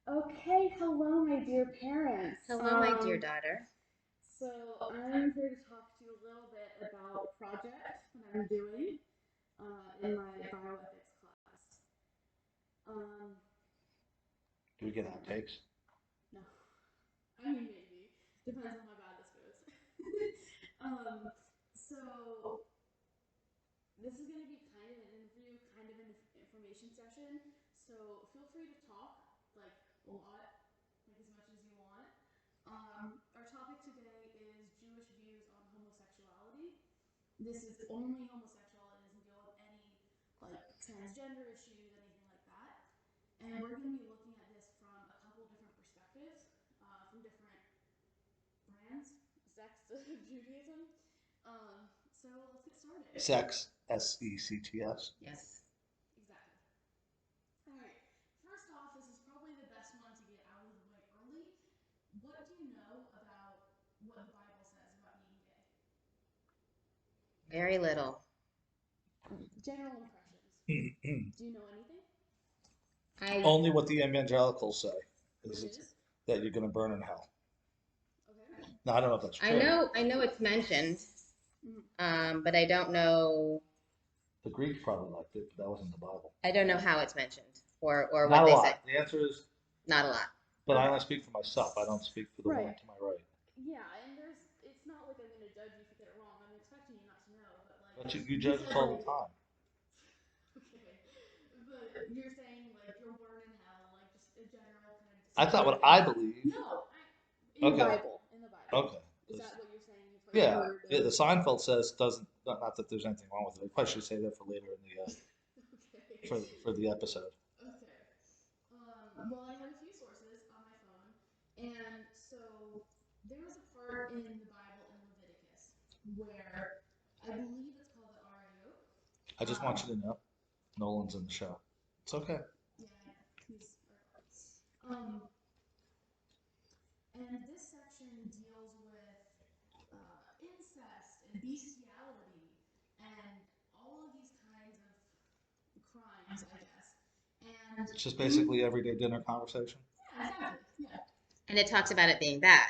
Okay, hello, my dear parents. Hello, my dear daughter. So I'm here to talk to you a little bit about a project that I'm doing in my bioethics class. Um, Do we get outtakes? no, I mean maybe depends on how bad this goes. So this is going to be kind of an interview, kind of an information session. So feel free to talk like a lot, like as much as you want. Our topic today is Jewish views on homosexuality. This is only homosexual. It doesn't deal with any like transgender issues, anything like that. And we're going to be looking at this from a couple different perspectives, from different brands, sects of Judaism. So let's get started. Sex, SECTS. Yes. Exactly. All right. First off, this is probably the best one to get out of the way early. What do you know about what the Bible says about being gay? Very little. General impressions. Do you know anything? Only what the evangelicals say Which is is? that you're going to burn in hell. Okay. Now, I don't know if that's true. I know it's mentioned, but I don't know. The Greeks probably liked it, but that wasn't the Bible. I don't know how it's mentioned or Not what a they lot. say. The answer is, Not a lot. but I only speak for myself. I don't speak for the one Right. to my right. Yeah, and it's not like I'm going to judge you if you get it wrong. I'm expecting you not to know, but like. But you judge us all the time. Okay, but you're saying like you'll burn in hell, like just a general kind of. I thought what I believe. No, in the Bible. In the Bible. Okay. Is that what you're saying? You've Yeah, heard the Seinfeld says doesn't. Not that there's anything wrong with it. I probably should say that for later in the Okay. for the episode. Okay. Well, I have a few sources on my phone, and so there was a part in the Bible in Leviticus where I believe it's called the Ario. I just want you to know, Nolan's in the show. It's okay. Yeah, he's our and this section deals with incest and bestiality and all of these kinds of crimes, I guess. And It's just basically everyday dinner conversation. yeah, exactly. Yeah. And it talks about it being bad.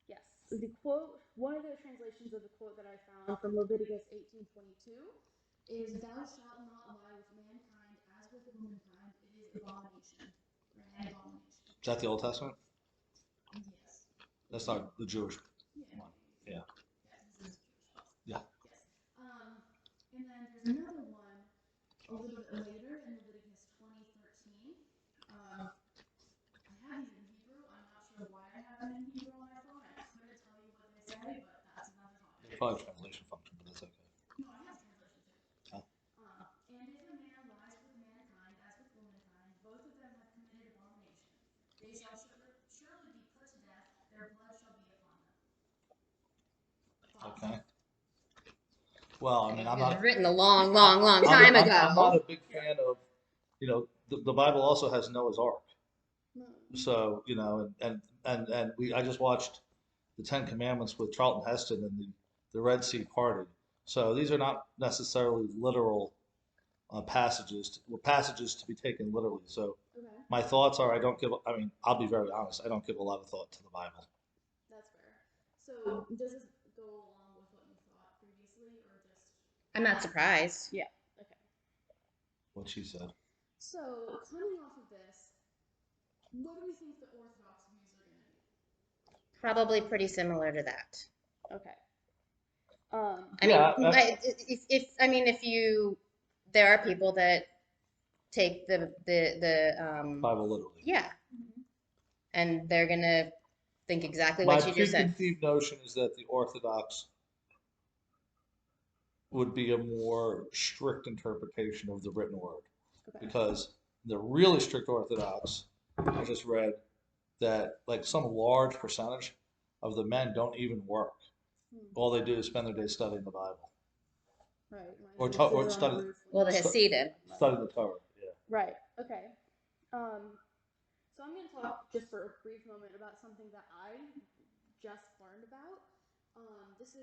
Yes. The quote, one of the translations of the quote that I found from Leviticus 18:22 is, "Thou shalt not lie with mankind as with womankind. It is abomination." Or an abomination. Is that the Old Testament? Yes. That's not the Jewish Yeah. one. Yeah. Yes, this is Jewish. Yeah. Yes. And then there's another one a little bit later in Leviticus 20:13. I have these in Hebrew. I'm not sure why I have them in Hebrew on my phone. I couldn't tell you what they say, but that's another topic. There's probably a translation function, but that's okay. No, I have a translation too. Oh. And if a man lies with mankind as with womankind, both of them have committed abomination. They shall surely be put to death. Their blood shall be upon them. Thoughts? Okay. Well, I mean, It I'm was not. written a long time ago. I'm not a big fan of, the Bible also has Noah's Ark. So, I just watched the Ten Commandments with Charlton Heston and the Red Sea party. So these are not necessarily literal passages to be taken literally. So Okay. my thoughts are I mean, I'll be very honest, I don't give a lot of thought to the Bible. That's fair. So does this go along with what you thought previously, or just? I'm not surprised. Yeah. Okay. What she said. So coming off of this, what do we think the Orthodox views are going to be? Probably pretty similar to that. Okay. There are people that take the Bible literally. yeah, and they're gonna think exactly My what you just said. preconceived notion is that the Orthodox would be a more strict interpretation of the written word. Okay. Because the really strict Orthodox, I just read that like some large percentage of the men don't even work. All they do is spend their day studying the Bible. Right. Or study. Well, the Hasidim. Study the Torah. Yeah. Right. Okay. So I'm going to talk just for a brief moment about something that I just learned about. It's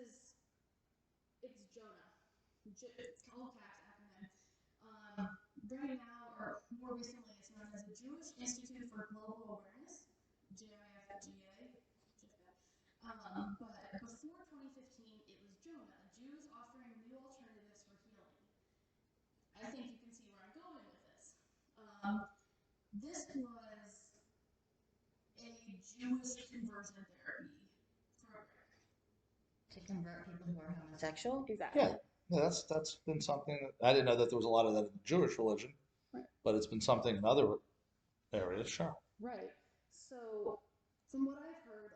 Jonah. All caps acronym. Right now, or more recently, it's known as the Jewish Institute for Global But before 2015, it was Jonah, Jews offering new alternatives for healing. I think you can see where I'm going with this. This was a Jewish conversion therapy program. To convert people who are homosexual? Exactly. Yeah, yeah, that's been something that, I didn't know that there was a lot of that in the Jewish religion, Right. but it's been something in other areas, sure. Right. So, from what I've heard,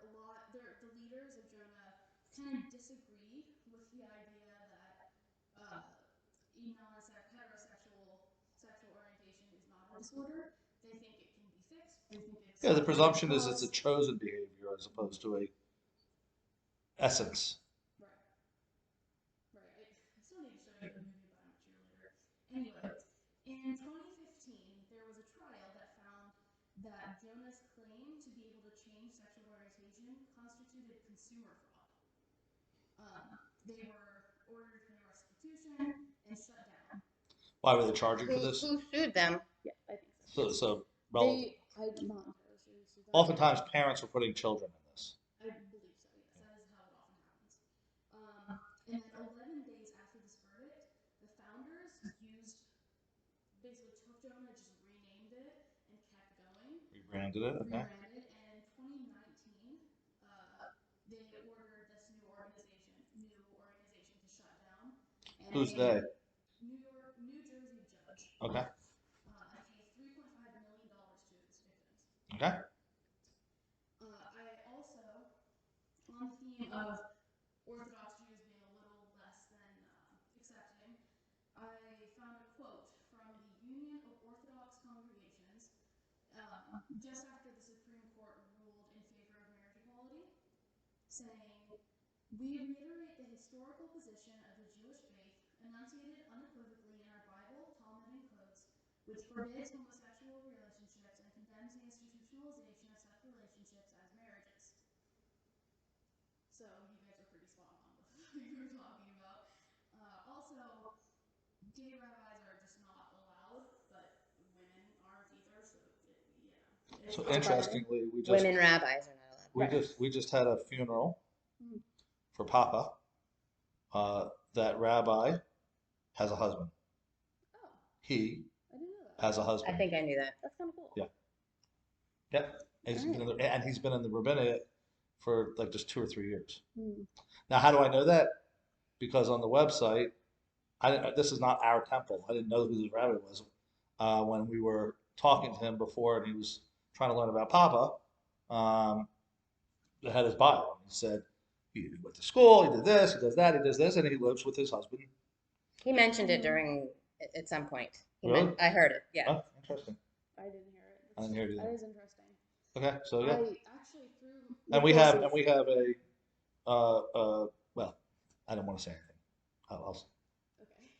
the leaders of Jonah kind of disagree with the idea that heterosexual sexual orientation is not a disorder. They think it can be fixed. They think it's Yeah, the presumption is it's a chosen behavior as opposed to a essence. Right. Right. I still need to show you the movie, but I'm a cheerleader. Anyway, in 2015, there was a trial that found that Jonah's claim to be able to change sexual orientation constituted consumer fraud. They were ordered to pay restitution and shut down. Why were they charging for Who this? sued them? Yeah, I think so. Relevant. I'm not entirely sure who sued them. Oftentimes, parents were putting children in this. I believe so, yes. That is how it often happens. And then 11 days after this verdict, the founders basically took Jonah, just renamed it, and kept going. Rebranded it, okay. Rebranded, and in 2019, they ordered this new organization to shut down. And Who's they? New Jersey judge. Okay. And pay $3.5 million to its victims. Okay. I also, on the theme of Orthodox Jews being a little less than accepting, I found a quote from the Union of Orthodox Congregations just after the Supreme Court ruled in favor of marriage equality, saying, "We reiterate the historical position of the Jewish faith enunciated unequivocally in our Bible, Talmud, and codes, which forbids homosexual relationships and condemns the institutionalization of such relationships as marriages." So you guys are pretty spot on with what you were talking about. Also, gay rabbis are just not allowed, but women aren't either. So So interestingly, Women rabbis are not allowed. we just had a funeral Mhm. for Papa. That rabbi has a husband. Oh, He I didn't know that. has a I husband. think I knew that. That's kind of cool. Yeah. Yeah. And he's been in the rabbinate for like just 2 or 3 years. Hmm. Now, how do I know that? Because on the website, this is not our temple. I didn't know who this rabbi was when we were talking to him before, and he was trying to learn about Papa. That had his bio. He said he went to school, he did this, he does that, he does this, and he lives with his husband. He mentioned it at some point. Really? I heard it. Yeah. Oh, interesting. I didn't hear it. I didn't hear it either. That is interesting. Okay, so yeah, I actually threw. and we have a well, I don't want to say anything. Okay.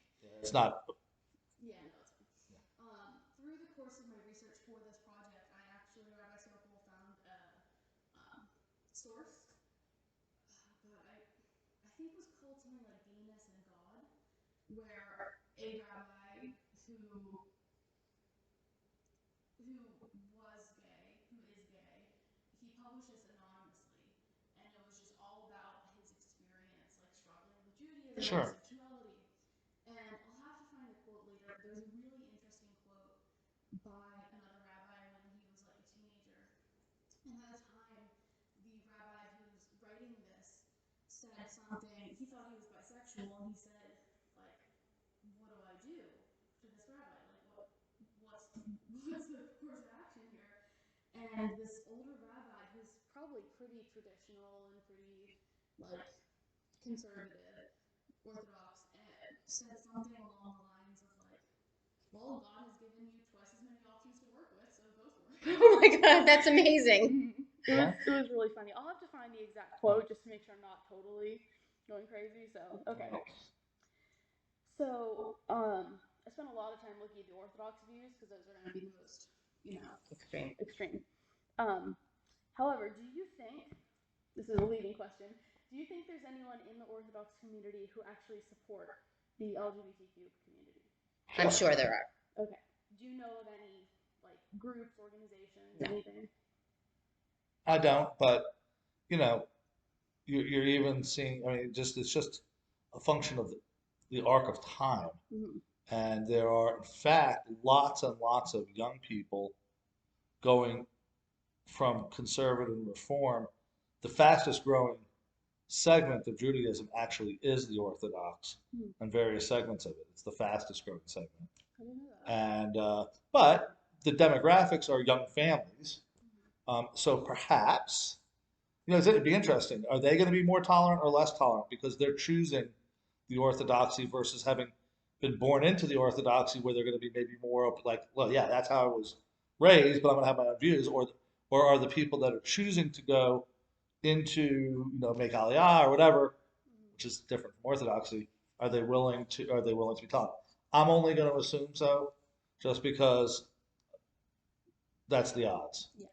It's not. Yeah, no, it's fine. Through the course of my research for this project, I actually, Rabbi Circle, found a source, but I think it was called something like Gayness and God, where a rabbi who is gay, he published this anonymously, and it was just all about his experience, like struggling with Judaism Sure. and sexuality. And I'll have to find the quote later, but there's a really interesting quote by another rabbi when he was like a teenager. And at the time, the rabbi who's writing this said something, he thought he was bisexual, and he said, like, what do I do to this rabbi? Like, what's the course of action here? And this older rabbi, who's probably pretty traditional and pretty, like, conservative, Orthodox, said something along the lines of, like, well, God has given you twice as many options to work with, so go for it. Oh my God, that's amazing. It was really funny. I'll have to find the exact quote just to make sure I'm not totally going crazy. So, okay. So, I spent a lot of time looking at the Orthodox views because those are going to be the most, extreme. However, do you think, this is a leading question, do you think there's anyone in the Orthodox community who actually support the LGBTQ community? I'm sure there are. Okay. Do you know of any, like, groups, organizations, No. anything? I don't, but you know, you're even seeing, I mean, it's just a function of the arc of time. Mm-hmm. And there are, in fact, lots and lots of young people going from conservative and reform. The fastest growing segment of Judaism actually is the Orthodox Hmm. and various segments of it. It's the fastest growing segment. I didn't know that. And, but the demographics are young families. So perhaps, it'd be interesting. Are they going to be more tolerant or less tolerant because they're choosing the orthodoxy versus having been born into the orthodoxy, where they're going to be maybe more open, like, well, yeah, that's how I was raised, but I'm going to have my own views, or are the people that are choosing to go into, make aliyah or whatever, which is different from orthodoxy, are they willing to be taught? I'm only going to assume so, just because that's the odds. Yeah.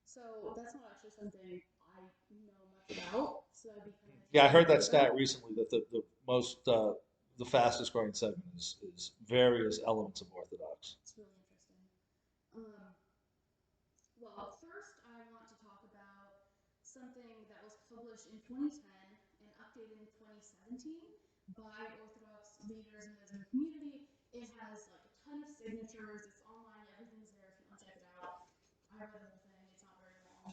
So that's not actually something I know much about. So that'd be kind of Yeah, I heard that interesting. stat recently that the fastest growing segment is various elements of Orthodox. It's really interesting. Well, first I want to talk about something that was published in 2010 and updated in 2017 by Orthodox leaders in the Muslim community. It has like a ton of signatures. It's online. Everything's there if you want to check it out. I read the whole thing. It's not very long.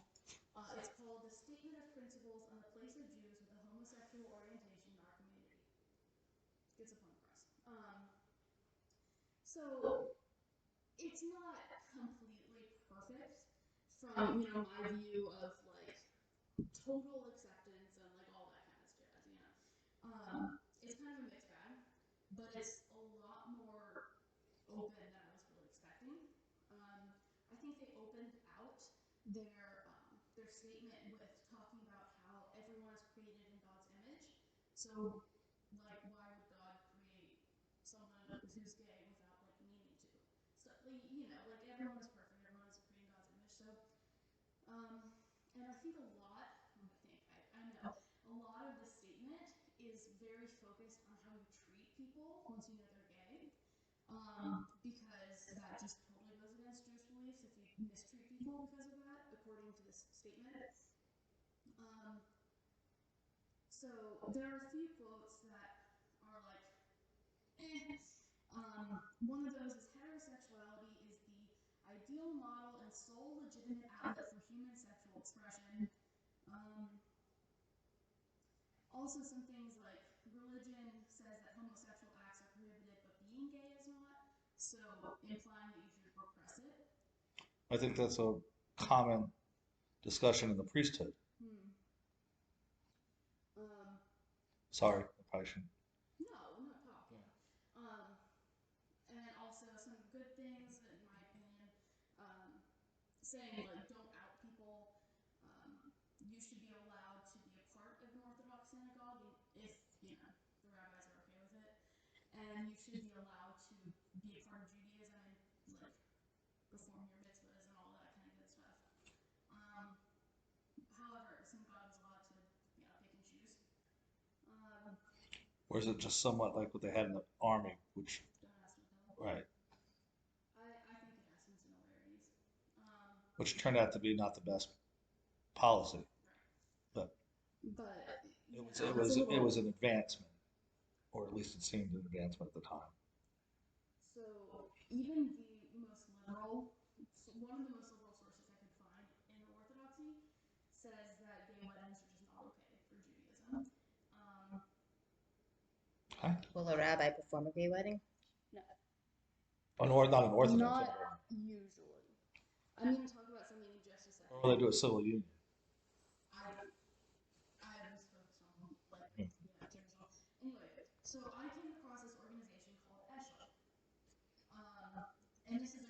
It's called The Statement of Principles on the Place of Jews with a Homosexual Orientation in Our Community. Gets a fun press. So it's not completely perfect from my view of like total acceptance and like all that kind of jazz. It's kind of a mixed bag, but it's a lot more open than I was really expecting. I think they opened out their statement with talking about how everyone is created in God's image. So, like, why would God create someone who's gay without like meaning to? So, like everyone is perfect. Everyone is created in God's image. So, and I think I know a lot of the statement is very focused on how you treat people once you know they're gay. Because that just totally goes against Jewish beliefs if you mistreat people because of that, according to this statement. So there are a few quotes that are like, eh. One of those is heterosexuality is the ideal model and sole legitimate outlet for human sexual expression. Also, some things like religion says that homosexual acts are prohibited, but being gay is not. So, implying that you should repress it. I think that's a common discussion in the priesthood. Sorry, I probably shouldn't. No, not talking. And also some good things, in my opinion, saying like don't out people. You should be allowed to be a part of an Orthodox synagogue if the rabbis are okay with it, and you should be allowed to be a part of Judaism and like perform your mitzvahs and all that kind of good stuff. However, the synagogue is allowed to pick and choose. Or is it just somewhat like what they had in the army, which, right, I think it has some similarities. which turned out to be not the best policy, Right. but But it was an advancement, or at least it seemed an advancement at the time. So even the most liberal, one of the most liberal sources I could find in the Orthodoxy says that gay weddings are just not okay for Judaism. Okay. Will a rabbi perform a gay wedding? No. Not an Orthodox. Not usually. I'm going to talk about something in just a second. Or will they do a civil union? I was focused on traditional. Anyway, so I came across this organization called Eshel. And this is